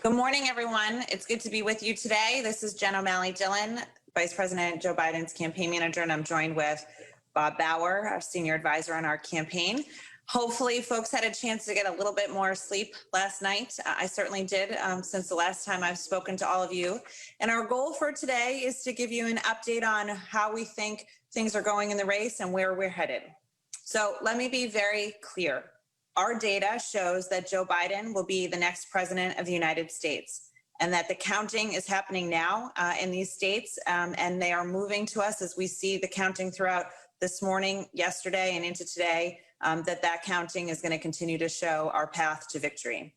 Good morning, everyone. It's good to be with you today. This is Jen O'Malley Dillon, Vice President Joe Biden's campaign manager, and I'm joined with Bob Bauer, our senior advisor on our campaign. Hopefully, folks had a chance to get a little bit more sleep last night. I certainly did since the last time I've spoken to all of you. And our goal for today is to give you an update on how we think things are going in the race and where we're headed. So let me be very clear. Our data shows that Joe Biden will be the next president of the United States, and that the counting is happening now in these states, and they are moving to us as we see the counting throughout this morning, yesterday, and into today, that counting is going to continue to show our path to victory.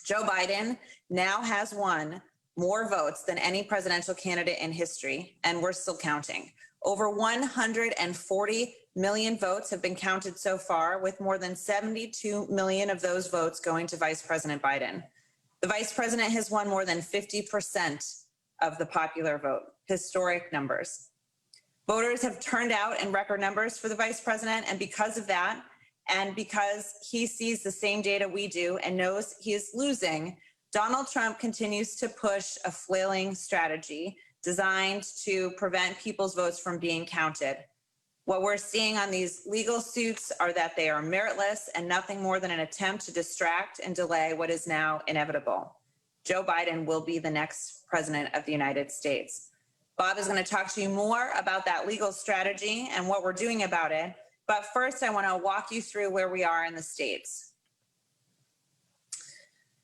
Joe Biden now has won more votes than any presidential candidate in history, and we're still counting. Over 140 million votes have been counted so far, with more than 72 million of those votes going to Vice President Biden. The Vice President has won more than 50% of the popular vote, historic numbers. Voters have turned out in record numbers for the Vice President, and because of that, and because he sees the same data we do and knows he is losing, Donald Trump continues to push a flailing strategy designed to prevent people's votes from being counted. What we're seeing on these legal suits are that they are meritless and nothing more than an attempt to distract and delay what is now inevitable. Joe Biden will be the next president of the United States. Bob is going to talk to you more about that legal strategy and what we're doing about it. But first, I want to walk you through where we are in the states.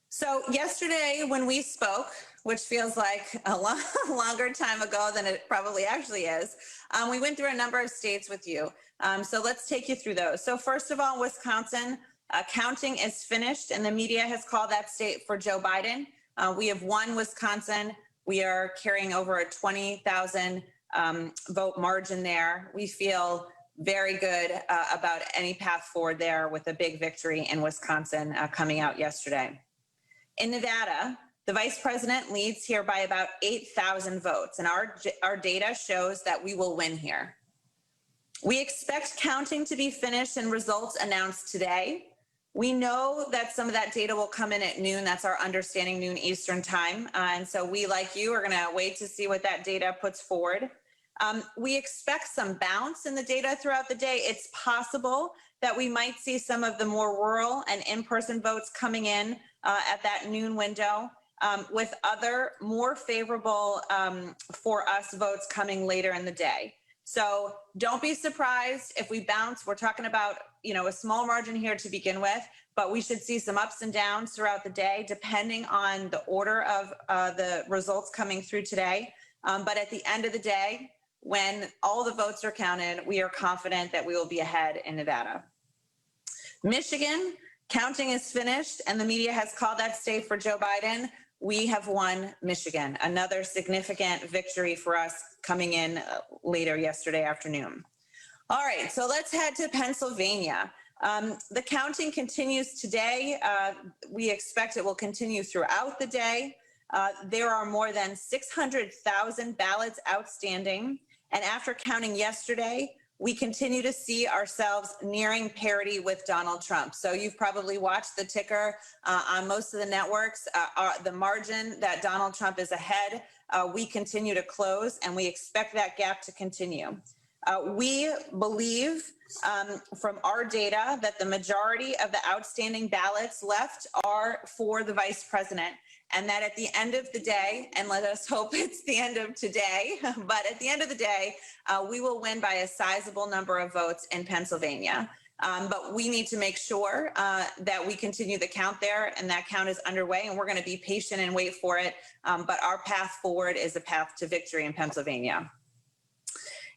So yesterday when we spoke, which feels like a longer time ago than it probably actually is, we went through a number of states with you. So let's take you through those. So first of all, Wisconsin, counting is finished, and the media has called that state for Joe Biden. We have won Wisconsin. We are carrying over a 20,000 vote margin there. We feel very good about any path forward there with a big victory in Wisconsin coming out yesterday. In Nevada, the Vice President leads here by about 8,000 votes, and our data shows that we will win here. We expect counting to be finished and results announced today. We know that some of that data will come in at noon. That's our understanding, noon Eastern time. And so we, like you, are going to wait to see what that data puts forward. We expect some bounce in the data throughout the day. It's possible that we might see some of the more rural and in-person votes coming in at that noon window, with other more favorable for us votes coming later in the day. So don't be surprised if we bounce. We're talking about, a small margin here to begin with, but we should see some ups and downs throughout the day, depending on the order of the results coming through today. But at the end of the day, when all the votes are counted, we are confident that we will be ahead in Nevada. Michigan, counting is finished, and the media has called that state for Joe Biden. We have won Michigan, another significant victory for us coming in later yesterday afternoon. All right, so let's head to Pennsylvania. The counting continues today. We expect it will continue throughout the day. There are more than 600,000 ballots outstanding. And after counting yesterday, we continue to see ourselves nearing parity with Donald Trump. So you've probably watched the ticker on most of the networks. The margin that Donald Trump is ahead, we continue to close, and we expect that gap to continue. We believe from our data that the majority of the outstanding ballots left are for the vice president, and that at the end of the day, and let us hope it's the end of today, but at the end of the day, we will win by a sizable number of votes in Pennsylvania. But we need to make sure that we continue the count there, and that count is underway, and we're going to be patient and wait for it. But our path forward is a path to victory in Pennsylvania.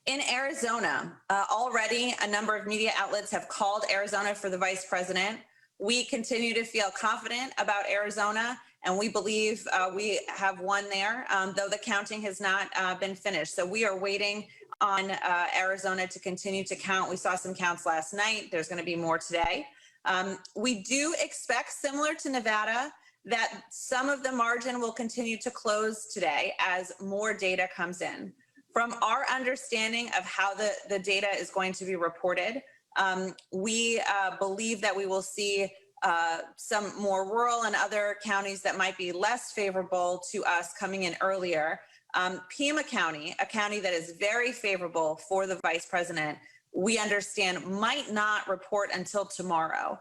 In Arizona, already a number of media outlets have called Arizona for the vice president. We continue to feel confident about Arizona, and we believe we have won there, though the counting has not been finished. So we are waiting on Arizona to continue to count. We saw some counts last night. There's going to be more today. We do expect, similar to Nevada, that some of the margin will continue to close today as more data comes in. From our understanding of how the data is going to be reported, we believe that we will see some more rural and other counties that might be less favorable to us coming in earlier. Pima County, a county that is very favorable for the vice president, we understand might not report until tomorrow.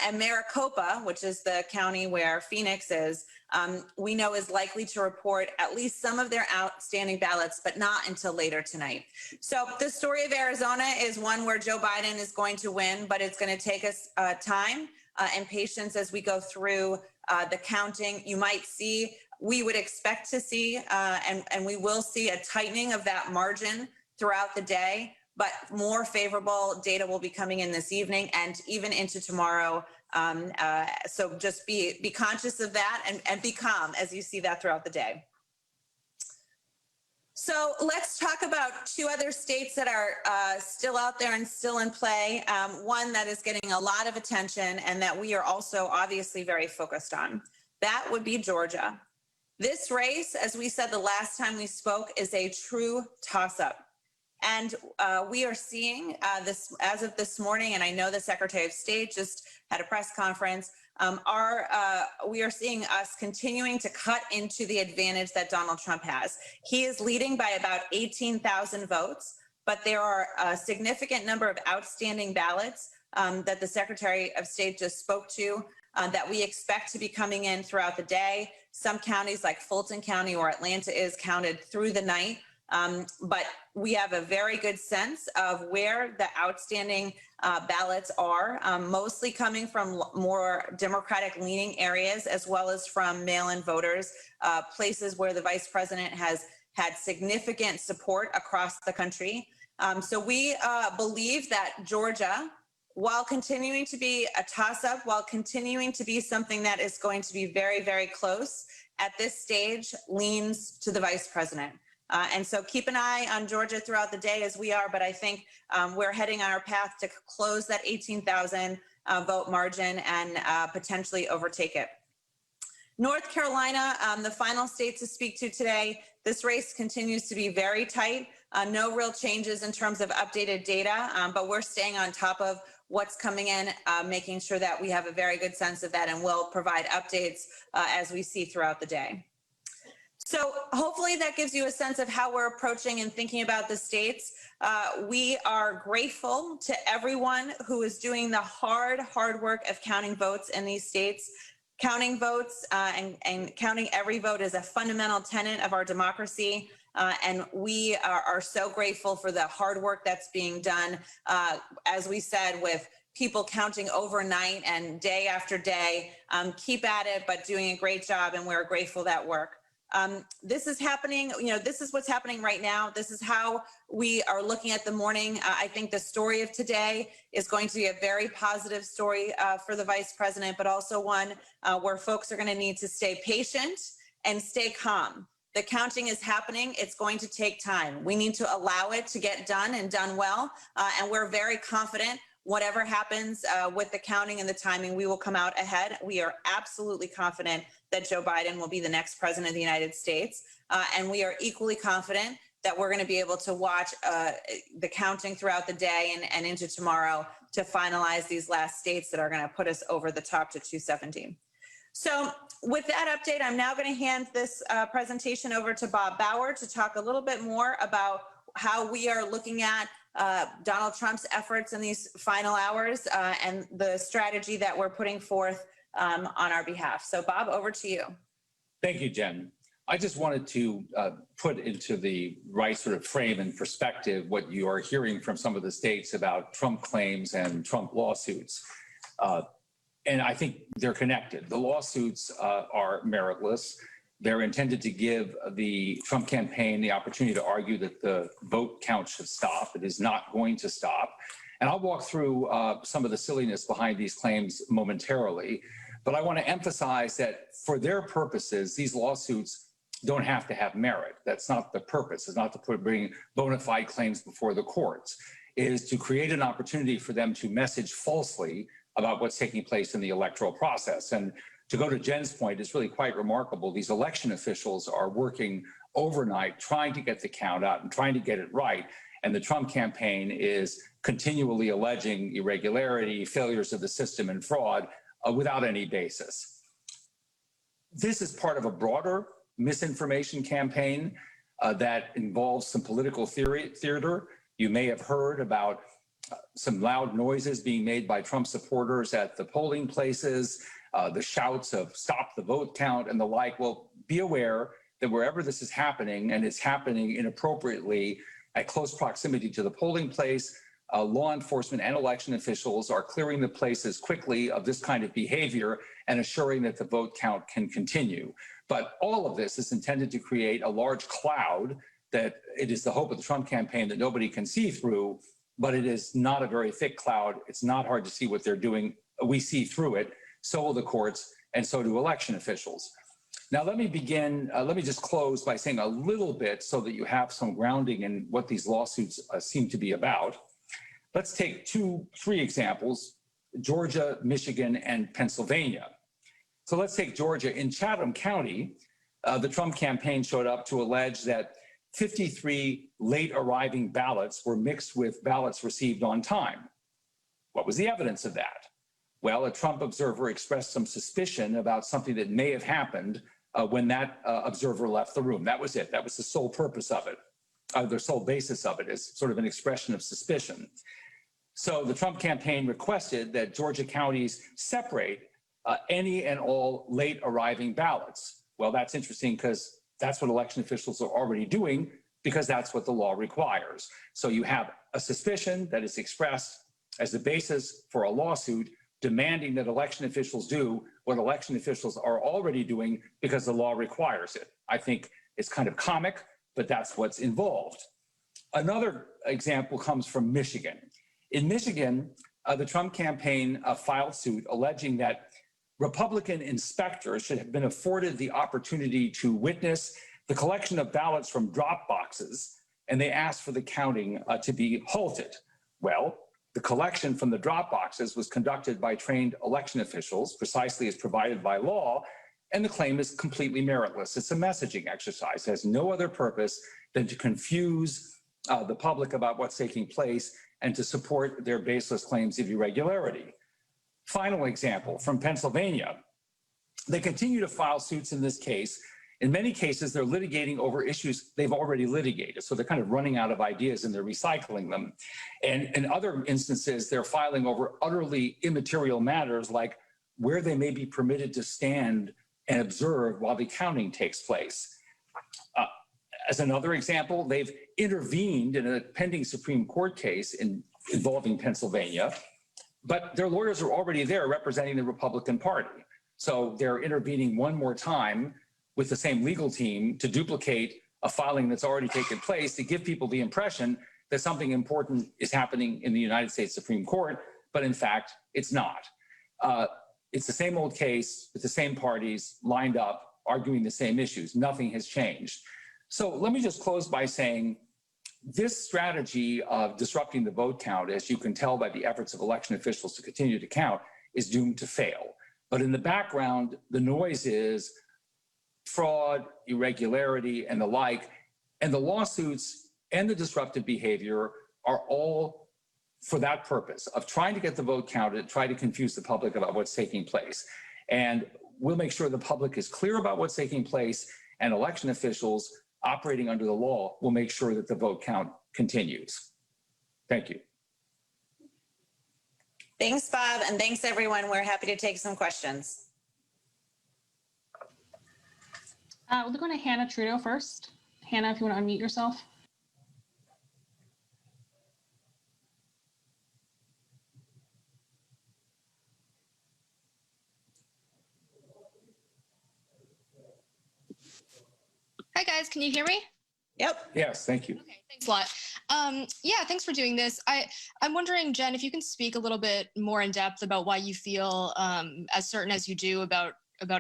And Maricopa, which is the county where Phoenix is, we know is likely to report at least some of their outstanding ballots, but not until later tonight. So the story of Arizona is one where Joe Biden is going to win, but it's going to take us time and patience as we go through the counting. You might see, we would expect to see, and we will see a tightening of that margin throughout the day. But more favorable data will be coming in this evening and even into tomorrow. So just be conscious of that and be calm as you see that throughout the day. So let's talk about two other states that are still out there and still in play. One that is getting a lot of attention and that we are also obviously very focused on. That would be Georgia. This race, as we said the last time we spoke, is a true toss-up. And we are seeing this as of this morning, and I know the Secretary of State just had a press conference, we are seeing us continuing to cut into the advantage that Donald Trump has. He is leading by about 18,000 votes, but there are a significant number of outstanding ballots that the Secretary of State just spoke to that we expect to be coming in throughout the day. Some counties like Fulton County or Atlanta is counted through the night. But we have a very good sense of where the outstanding ballots are, mostly coming from more Democratic leaning areas, as well as from mail-in voters, places where the vice president has had significant support across the country. So we believe that Georgia, while continuing to be a toss-up, while continuing to be something that is going to be very, very close, at this stage leans to the vice president. And so keep an eye on Georgia throughout the day as we are, but I think we're heading on our path to close that 18,000 vote margin and potentially overtake it. North Carolina, the final state to speak to today, this race continues to be very tight. No real changes in terms of updated data, but we're staying on top of what's coming in, making sure that we have a very good sense of that, and we'll provide updates as we see throughout the day. So hopefully that gives you a sense of how we're approaching and thinking about the states. We are grateful to everyone who is doing the hard work of counting votes in these states. Counting votes and counting every vote is a fundamental tenet of our democracy. And we are so grateful for the hard work that's being done, as we said, with people counting overnight and day after day. Keep at it, but doing a great job, and we're grateful for that work. This is happening, this is what's happening right now. This is how we are looking at the morning. I think the story of today is going to be a very positive story for the vice president, but also one where folks are going to need to stay patient and stay calm. The counting is happening. It's going to take time. We need to allow it to get done and done well. And we're very confident whatever happens with the counting and the timing, we will come out ahead. We are absolutely confident that Joe Biden will be the next president of the United States. And we are equally confident that we're going to be able to watch the counting throughout the day and into tomorrow to finalize these last states that are going to put us over the top to 270. So with that update, I'm now going to hand this presentation over to Bob Bauer to talk a little bit more about how we are looking at Donald Trump's efforts in these final hours and the strategy that we're putting forth on our behalf. So Bob, over to you. Thank you, Jen. I just wanted to put into the right sort of frame and perspective what you are hearing from some of the states about Trump claims and Trump lawsuits. And I think they're connected. The lawsuits are meritless. They're intended to give the Trump campaign the opportunity to argue that the vote count should stop. It is not going to stop. And I'll walk through some of the silliness behind these claims momentarily. But I want to emphasize that for their purposes, these lawsuits don't have to have merit. That's not the purpose. It's not to bring bona fide claims before the courts. It is to create an opportunity for them to message falsely about what's taking place in the electoral process. And to go to Jen's point, it's really quite remarkable. These election officials are working overnight, trying to get the count out and trying to get it right. And the Trump campaign is continually alleging irregularity, failures of the system, and fraud without any basis. This is part of a broader misinformation campaign that involves some political theater. You may have heard about some loud noises being made by Trump supporters at the polling places, the shouts of stop the vote count and the like. Well, be aware that wherever this is happening, and it's happening inappropriately at close proximity to the polling place, law enforcement and election officials are clearing the places quickly of this kind of behavior and assuring that the vote count can continue. But all of this is intended to create a large cloud that it is the hope of the Trump campaign that nobody can see through, but it is not a very thick cloud. It's not hard to see what they're doing. We see through it. So will the courts, and so do election officials. Now, let me just close by saying a little bit so that you have some grounding in what these lawsuits seem to be about. Let's take three examples: Georgia, Michigan, and Pennsylvania. So let's take Georgia. In Chatham County, the Trump campaign showed up to allege that 53 late arriving ballots were mixed with ballots received on time. What was the evidence of that? Well, a Trump observer expressed some suspicion about something that may have happened when that observer left the room. That was it. That was the sole purpose of it. The sole basis of it is sort of an expression of suspicion. So the Trump campaign requested that Georgia counties separate any and all late arriving ballots. Well, that's interesting because that's what election officials are already doing, because that's what the law requires. So you have a suspicion that is expressed as the basis for a lawsuit demanding that election officials do what election officials are already doing because the law requires it. I think it's kind of comic, but that's what's involved. Another example comes from Michigan. In Michigan, the Trump campaign filed suit alleging that Republican inspectors should have been afforded the opportunity to witness the collection of ballots from drop boxes, and they asked for the counting to be halted. Well, the collection from the drop boxes was conducted by trained election officials, precisely as provided by law, and the claim is completely meritless. It's a messaging exercise. It has no other purpose than to confuse the public about what's taking place and to support their baseless claims of irregularity. Final example from Pennsylvania. They continue to file suits in this case. In many cases, they're litigating over issues they've already litigated. So they're kind of running out of ideas and they're recycling them. And in other instances, they're filing over utterly immaterial matters like where they may be permitted to stand and observe while the counting takes place. As another example, they've intervened in a pending Supreme Court case involving Pennsylvania, but their lawyers are already there representing the Republican Party. So they're intervening one more time with the same legal team to duplicate a filing that's already taken place to give people the impression that something important is happening in the United States Supreme Court, but in fact, it's not. It's the same old case with the same parties lined up, arguing the same issues. Nothing has changed. So let me just close by saying this strategy of disrupting the vote count, as you can tell by the efforts of election officials to continue to count, is doomed to fail. But in the background, the noise is fraud, irregularity, and the like, and the lawsuits and the disruptive behavior are all for that purpose of trying to get the vote counted, try to confuse the public about what's taking place. And we'll make sure the public is clear about what's taking place, and election officials operating under the law will make sure that the vote count continues. Thank you. Thanks, Bob, and thanks, everyone. We're happy to take some questions. We'll go to Hannah Trudeau first. Hannah, if you want to unmute yourself. Hi, guys. Can you hear me? Yep. Yes, thank you. Okay, thanks a lot. Yeah, thanks for doing this. I'm wondering, Jen, if you can speak a little bit more in depth about why you feel as certain as you do about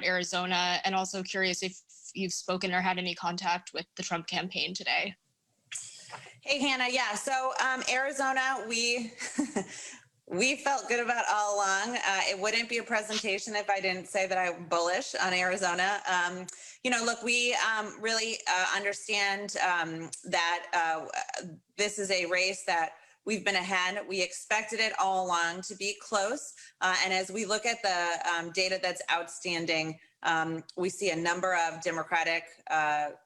Arizona, and also curious if you've spoken or had any contact with the Trump campaign today. Hey, Hannah. Yeah. So Arizona, we we felt good about all along. It wouldn't be a presentation if I didn't say that I'm bullish on Arizona. Look, we really understand that this is a race that we've been ahead. We expected it all along to be close. And as we look at the data that's outstanding, we see a number of Democratic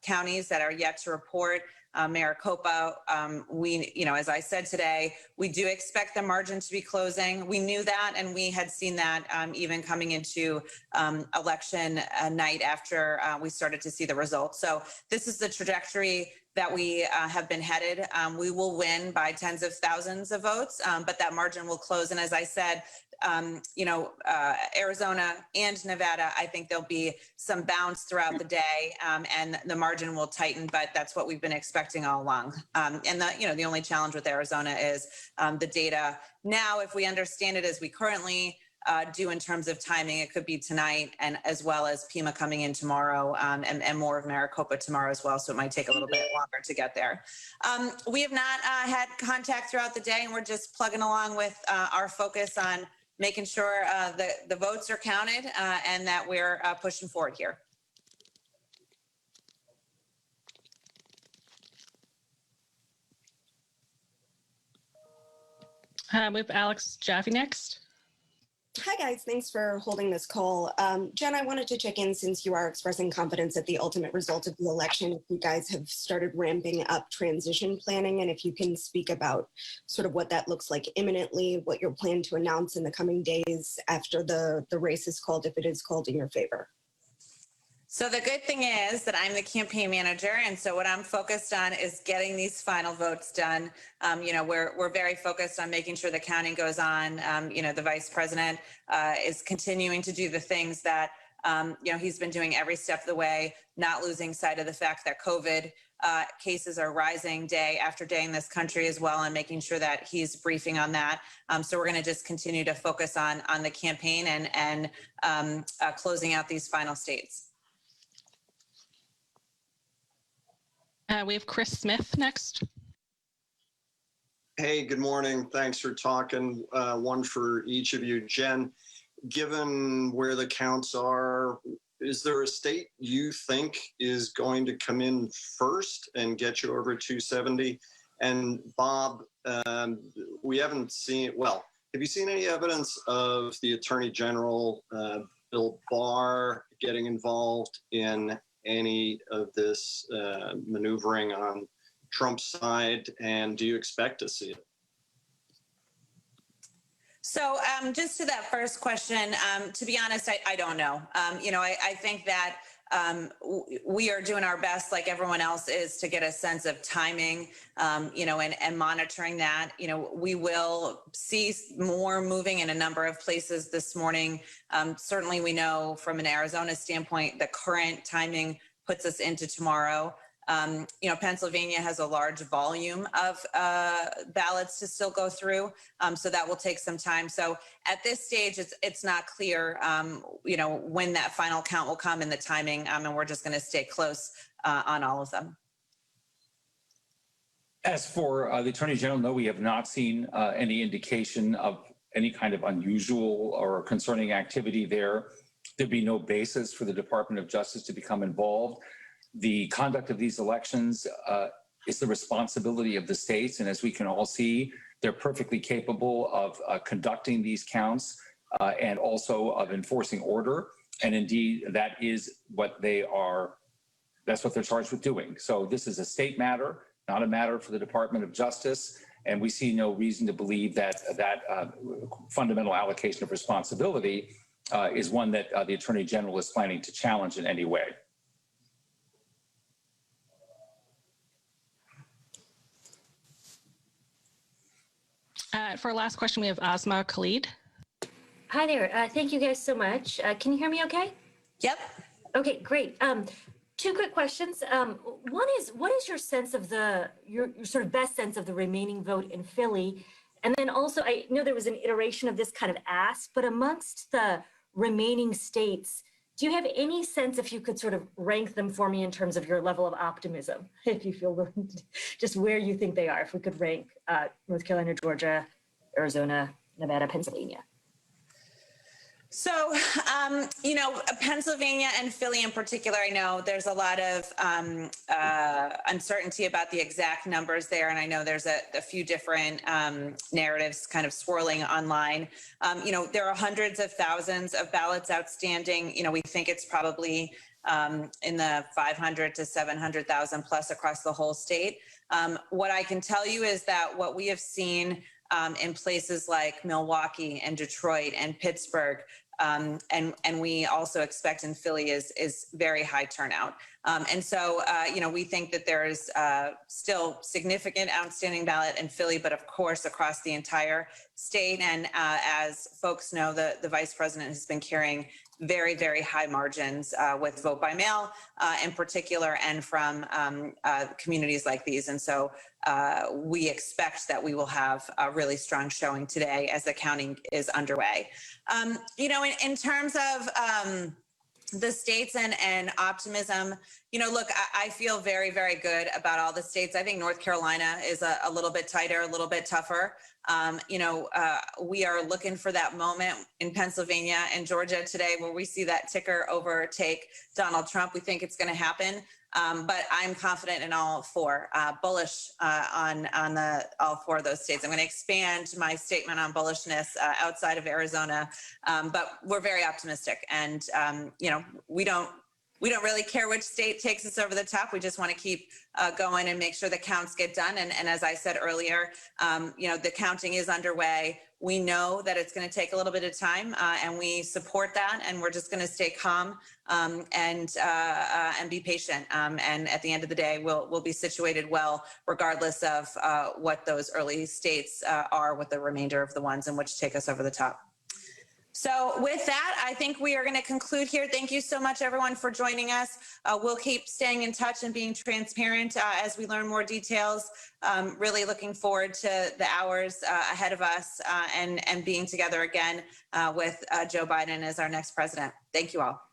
counties that are yet to report. Maricopa, as I said today, we do expect the margin to be closing. We knew that, and we had seen that even coming into election night after we started to see the results. So this is the trajectory that we have been headed. We will win by tens of thousands of votes, but that margin will close. And as I said, Arizona and Nevada, I think there'll be some bounce throughout the day, and the margin will tighten, but that's what we've been expecting all along. The only challenge with Arizona is the data. Now, if we understand it as we currently do in terms of timing, it could be tonight, and as well as Pima coming in tomorrow, and more of Maricopa tomorrow as well. So it might take a little bit longer to get there. We have not had contact throughout the day, and we're just plugging along with our focus on making sure the votes are counted and that we're pushing forward here. With Alex Jaffe next. Hi, guys. Thanks for holding this call. Jen, I wanted to check in since you are expressing confidence at the ultimate result of the election. If you guys have started ramping up transition planning, and if you can speak about sort of what that looks like imminently, what you're planning to announce in the coming days after the race is called, if it is called in your favor. So the good thing is that I'm the campaign manager, and so what I'm focused on is getting these final votes done. We're very focused on making sure the counting goes on. The vice president is continuing to do the things that he's been doing every step of the way, not losing sight of the fact that COVID cases are rising day after day in this country as well, and making sure that he's briefing on that. So we're going to just continue to focus on the campaign and closing out these final states. We have Chris Smith next. Hey, good morning. Thanks for talking. One for each of you. Jen, given where the counts are, is there a state you think is going to come in first and get you over 270? And Bob, we haven't seen, well, have you seen any evidence of the Attorney General, Bill Bauer, getting involved in any of this maneuvering on Trump's side, and do you expect to see it? So just to that first question, to be honest, I don't know. I think that we are doing our best, like everyone else is, to get a sense of timing, and monitoring that. We will see more moving in a number of places this morning. Certainly, we know from an Arizona standpoint, the current timing puts us into tomorrow. Pennsylvania has a large volume of ballots to still go through, so that will take some time. So at this stage, it's not clear, when that final count will come and the timing, and we're just going to stay close on all of them. As for the Attorney General, no, we have not seen any indication of any kind of unusual or concerning activity there. There'd be no basis for the Department of Justice to become involved. The conduct of these elections is the responsibility of the states. And as we can all see, they're perfectly capable of conducting these counts and also of enforcing order. And indeed, that is what that's what they're charged with doing. So this is a state matter, not a matter for the Department of Justice. And we see no reason to believe that fundamental allocation of responsibility is one that the Attorney General is planning to challenge in any way. For our last question, we have Asma Khalid. Hi there. Thank you guys so much. Can you hear me okay? Yep. Okay, great. Two quick questions. One is, what is your sense of your sort of best sense of the remaining vote in Philly? And then also, I know there was an iteration of this kind of ask, but amongst the remaining states, do you have any sense, if you could sort of rank them for me in terms of your level of optimism, if you feel willing to, just where you think they are, if we could rank North Carolina, Georgia, Arizona, Nevada, Pennsylvania? So, Pennsylvania and Philly in particular, I know there's a lot of uncertainty about the exact numbers there. And I know there's a few different narratives kind of swirling online. There are hundreds of thousands of ballots outstanding. We think it's probably in the 500 to 700,000 plus across the whole state. What I can tell you is that what we have seen in places like Milwaukee and Detroit and Pittsburgh, and we also expect in Philly is very high turnout. And so, we think that there is still significant outstanding ballot in Philly, but of course across the entire state. And as folks know, the vice president has been carrying very, very high margins with vote by mail in particular, and from communities like these. And so we expect that we will have a really strong showing today as the counting is underway. In terms of the states and optimism, look, I feel very, very good about all the states. I think North Carolina is a little bit tighter, a little bit tougher. We are looking for that moment in Pennsylvania and Georgia today where we see that ticker overtake Donald Trump. We think it's going to happen. But I'm confident in all four, bullish on all four of those states. I'm going to expand my statement on bullishness outside of Arizona, but we're very optimistic. And, we don't really care which state takes us over the top. We just want to keep going and make sure the counts get done. And as I said earlier, the counting is underway. We know that it's going to take a little bit of time, and we support that. And we're just going to stay calm and be patient. And at the end of the day, we'll be situated well, regardless of what those early states are, with the remainder of the ones in which take us over the top. So with that, I think we are going to conclude here. Thank you so much, everyone, for joining us. We'll keep staying in touch and being transparent as we learn more details. Really looking forward to the hours ahead of us and being together again with Joe Biden as our next president. Thank you all.